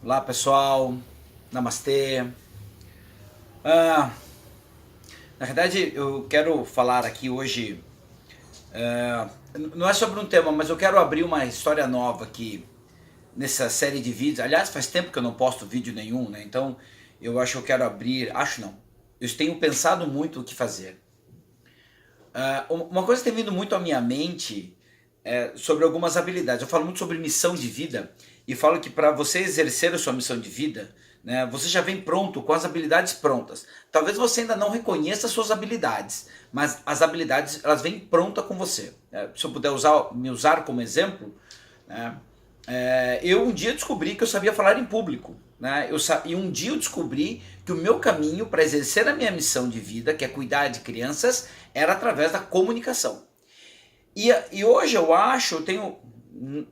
Olá pessoal, namastê. Ah, Na verdade, eu quero falar aqui hoje, não é sobre um tema, mas eu quero abrir uma história nova aqui nessa série de vídeos. Aliás, faz tempo que eu não posto vídeo nenhum, né? Então eu acho que eu quero abrir. Acho não. Eu tenho pensado muito o que fazer. Uma coisa que tem vindo muito à minha mente é sobre algumas habilidades. Eu falo muito sobre missão de vida e falo que para você exercer a sua missão de vida, né, você já vem pronto, com as habilidades prontas. Talvez você ainda não reconheça as suas habilidades, mas as habilidades elas vêm prontas com você. Se eu puder me usar como exemplo, né, eu um dia descobri que eu sabia falar em público. Né? E um dia eu descobri que o meu caminho para exercer a minha missão de vida, que é cuidar de crianças, era através da comunicação. E hoje eu acho, eu tenho,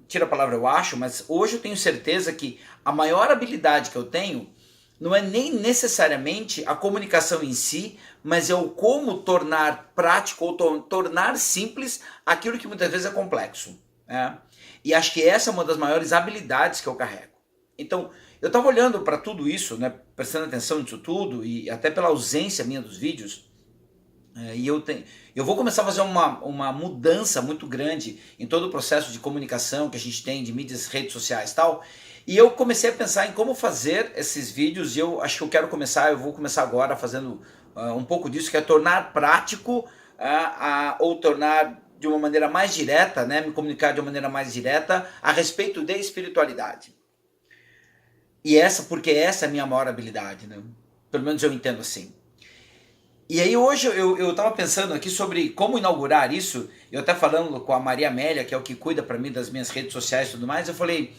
tira a palavra eu acho, mas hoje eu tenho certeza que a maior habilidade que eu tenho não é nem necessariamente a comunicação em si, mas é o como tornar prático ou tornar simples aquilo que muitas vezes é complexo. Né? E acho que essa é uma das maiores habilidades que eu carrego. Então, eu estava olhando para tudo isso, né, prestando atenção nisso tudo, e até pela ausência minha dos vídeos, eu vou começar a fazer uma mudança muito grande em todo o processo de comunicação que a gente tem, de mídias, redes sociais e tal. E eu comecei a pensar em como fazer esses vídeos, e eu acho que eu vou começar agora fazendo um pouco disso, que é tornar prático ou tornar de uma maneira mais direta, né, me comunicar de uma maneira mais direta a respeito de espiritualidade. Porque essa é a minha maior habilidade, né? Pelo menos eu entendo assim. E aí hoje eu tava pensando aqui sobre como inaugurar isso, eu até falando com a Maria Amélia, que é o que cuida para mim das minhas redes sociais e tudo mais, eu falei,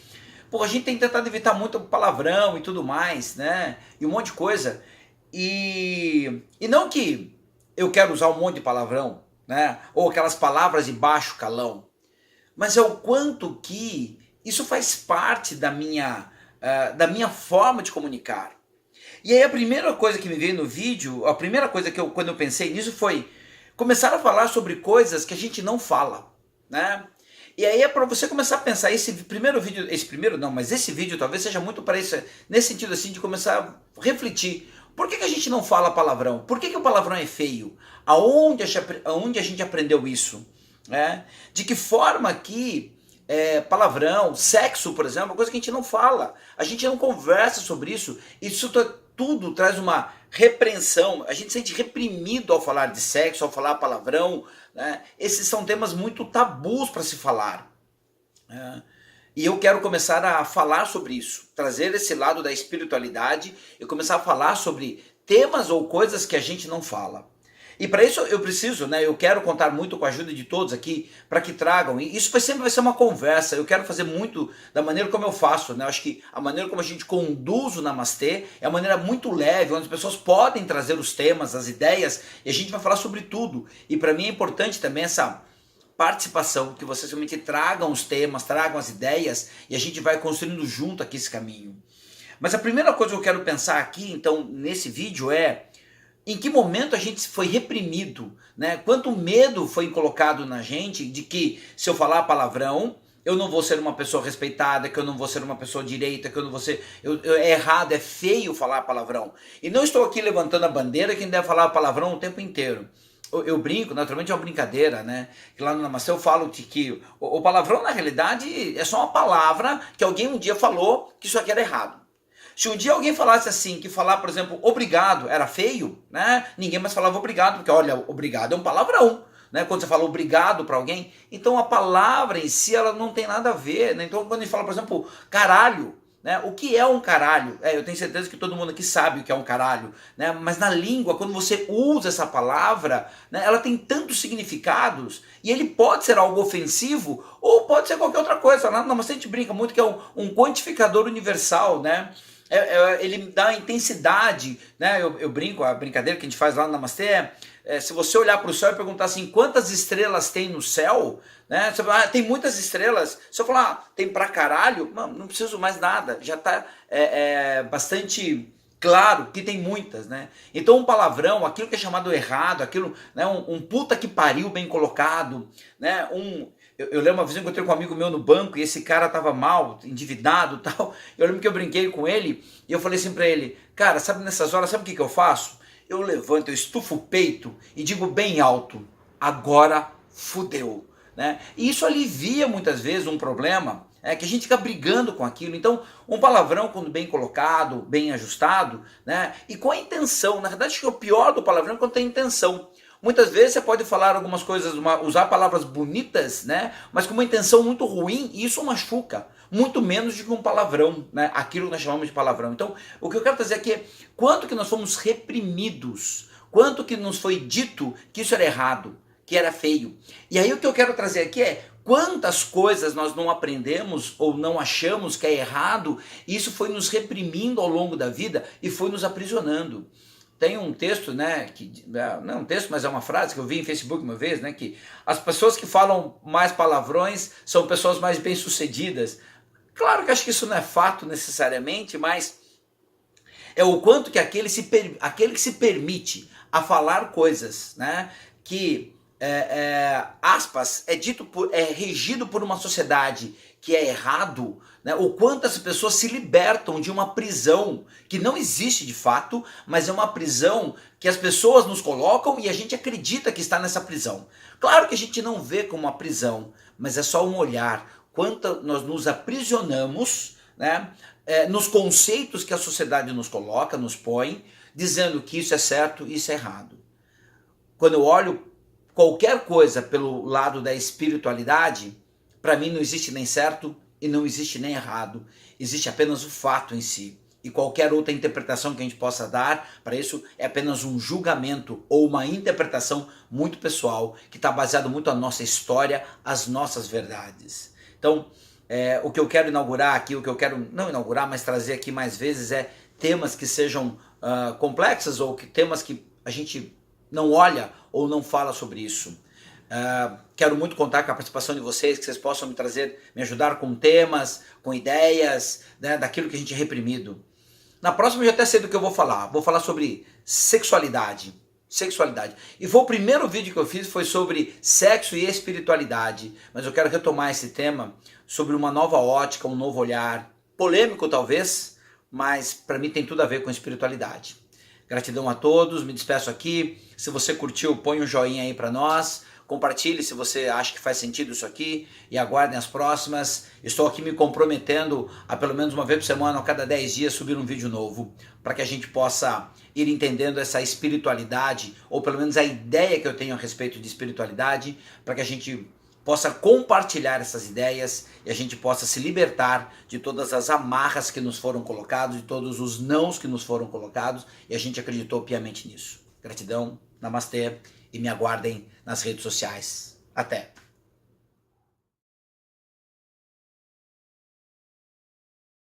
pô, a gente tem tentado evitar muito palavrão e tudo mais, né, e um monte de coisa, e não que eu quero usar um monte de palavrão, né, ou aquelas palavras de baixo calão, mas é o quanto que isso faz parte da minha forma de comunicar. E aí a primeira coisa que me veio no vídeo, a primeira coisa que quando eu pensei nisso foi começar a falar sobre coisas que a gente não fala, né? E aí é para você começar a pensar, esse vídeo talvez seja muito para isso, nesse sentido assim, de começar a refletir. Por que a gente não fala palavrão? Por que o palavrão é feio? Aonde a gente aprendeu isso? Né? De que forma que palavrão, sexo, por exemplo, é uma coisa que a gente não fala, a gente não conversa sobre isso, tudo traz uma repreensão, a gente se sente reprimido ao falar de sexo, ao falar palavrão, né? Esses são temas muito tabus para se falar. Né? E eu quero começar a falar sobre isso, trazer esse lado da espiritualidade e começar a falar sobre temas ou coisas que a gente não fala. E para isso eu preciso, né? Eu quero contar muito com a ajuda de todos aqui para que tragam. E isso sempre vai ser uma conversa. Eu quero fazer muito da maneira como eu faço, né? Eu acho que a maneira como a gente conduz o Namastê é uma maneira muito leve, onde as pessoas podem trazer os temas, as ideias, e a gente vai falar sobre tudo. E para mim é importante também essa participação, que vocês realmente tragam os temas, tragam as ideias, e a gente vai construindo junto aqui esse caminho. Mas a primeira coisa que eu quero pensar aqui, então, nesse vídeo é em que momento a gente foi reprimido, né? Quanto medo foi colocado na gente de que se eu falar palavrão, eu não vou ser uma pessoa respeitada, que eu não vou ser uma pessoa direita, que eu não vou ser... é errado, é feio falar palavrão. E não estou aqui levantando a bandeira que a gente deve falar palavrão o tempo inteiro. Eu brinco, naturalmente é uma brincadeira, né? Que lá no Namastê eu falo que o palavrão, na realidade, é só uma palavra que alguém um dia falou que isso aqui era errado. Se um dia alguém falasse assim, que falar, por exemplo, obrigado era feio, né? Ninguém mais falava obrigado, porque olha, obrigado é um palavrão, né? Quando você fala obrigado para alguém, então a palavra em si ela não tem nada a ver, né? Então quando a gente fala, por exemplo, caralho, né? O que é um caralho? Eu tenho certeza que todo mundo aqui sabe o que é um caralho, né? Mas na língua, quando você usa essa palavra, né, ela tem tantos significados e ele pode ser algo ofensivo ou pode ser qualquer outra coisa. Não, mas a gente brinca muito que é um quantificador universal, né? Ele dá intensidade, né? Eu brinco, a brincadeira que a gente faz lá no Namastê se você olhar para o céu e perguntar assim, quantas estrelas tem no céu, né? Você fala, tem muitas estrelas. Se eu falar, tem pra caralho, não preciso mais nada, já está bastante claro que tem muitas, né? Então um palavrão, aquilo que é chamado errado, aquilo, né? Um puta que pariu bem colocado, né? Eu lembro uma vez eu encontrei com um amigo meu no banco e esse cara tava mal, endividado e tal. Eu lembro que eu brinquei com ele e eu falei assim pra ele, cara, sabe nessas horas, sabe o que eu faço? Eu levanto, eu estufo o peito e digo bem alto, agora fudeu, né? E isso alivia muitas vezes um problema, que a gente fica brigando com aquilo. Então, um palavrão quando bem colocado, bem ajustado, né? E com a intenção, na verdade acho que o pior do palavrão é quando tem intenção. Muitas vezes você pode falar algumas coisas, usar palavras bonitas, né? Mas com uma intenção muito ruim, e isso machuca. Muito menos do que um palavrão, né? Aquilo que nós chamamos de palavrão. Então, o que eu quero dizer aqui é quanto que nós fomos reprimidos, quanto que nos foi dito que isso era errado, que era feio. E aí o que eu quero trazer aqui é quantas coisas nós não aprendemos ou não achamos que é errado, e isso foi nos reprimindo ao longo da vida e foi nos aprisionando. Tem um texto, né, não é um texto, mas é uma frase que eu vi em Facebook uma vez, né, que as pessoas que falam mais palavrões são pessoas mais bem-sucedidas. Claro que acho que isso não é fato necessariamente, mas é o quanto que aquele que se permite a falar coisas, né, que aspas, é regido por uma sociedade que é errado, né? O quanto as pessoas se libertam de uma prisão que não existe de fato, mas é uma prisão que as pessoas nos colocam e a gente acredita que está nessa prisão. Claro que a gente não vê como uma prisão, mas é só um olhar. Quanto nós nos aprisionamos, né? Nos conceitos que a sociedade nos coloca, nos põe, dizendo que isso é certo e isso é errado. Quando eu olho qualquer coisa pelo lado da espiritualidade, para mim não existe nem certo e não existe nem errado. Existe apenas o fato em si. E qualquer outra interpretação que a gente possa dar para isso é apenas um julgamento ou uma interpretação muito pessoal, que está baseado muito na nossa história, as nossas verdades. Então, o que eu quero inaugurar aqui, o que eu quero não inaugurar, mas trazer aqui mais vezes é temas que sejam complexos ou temas que a gente não olha ou não fala sobre isso. Quero muito contar com a participação de vocês, que vocês possam me ajudar com temas, com ideias, né, daquilo que a gente é reprimido. Na próxima eu já até sei do que eu vou falar sobre sexualidade. E foi o primeiro vídeo que eu fiz, foi sobre sexo e espiritualidade, mas eu quero retomar esse tema sobre uma nova ótica, um novo olhar, polêmico talvez, mas para mim tem tudo a ver com espiritualidade. Gratidão a todos, me despeço aqui. Se você curtiu, põe um joinha aí para nós. Compartilhe se você acha que faz sentido isso aqui e aguardem as próximas. Estou aqui me comprometendo a pelo menos uma vez por semana, a cada 10 dias, subir um vídeo novo, para que a gente possa ir entendendo essa espiritualidade, ou pelo menos a ideia que eu tenho a respeito de espiritualidade, para que a gente possa compartilhar essas ideias e a gente possa se libertar de todas as amarras que nos foram colocados, de todos os nãos que nos foram colocados, e a gente acreditou piamente nisso. Gratidão, namastê, e me aguardem nas redes sociais. Até!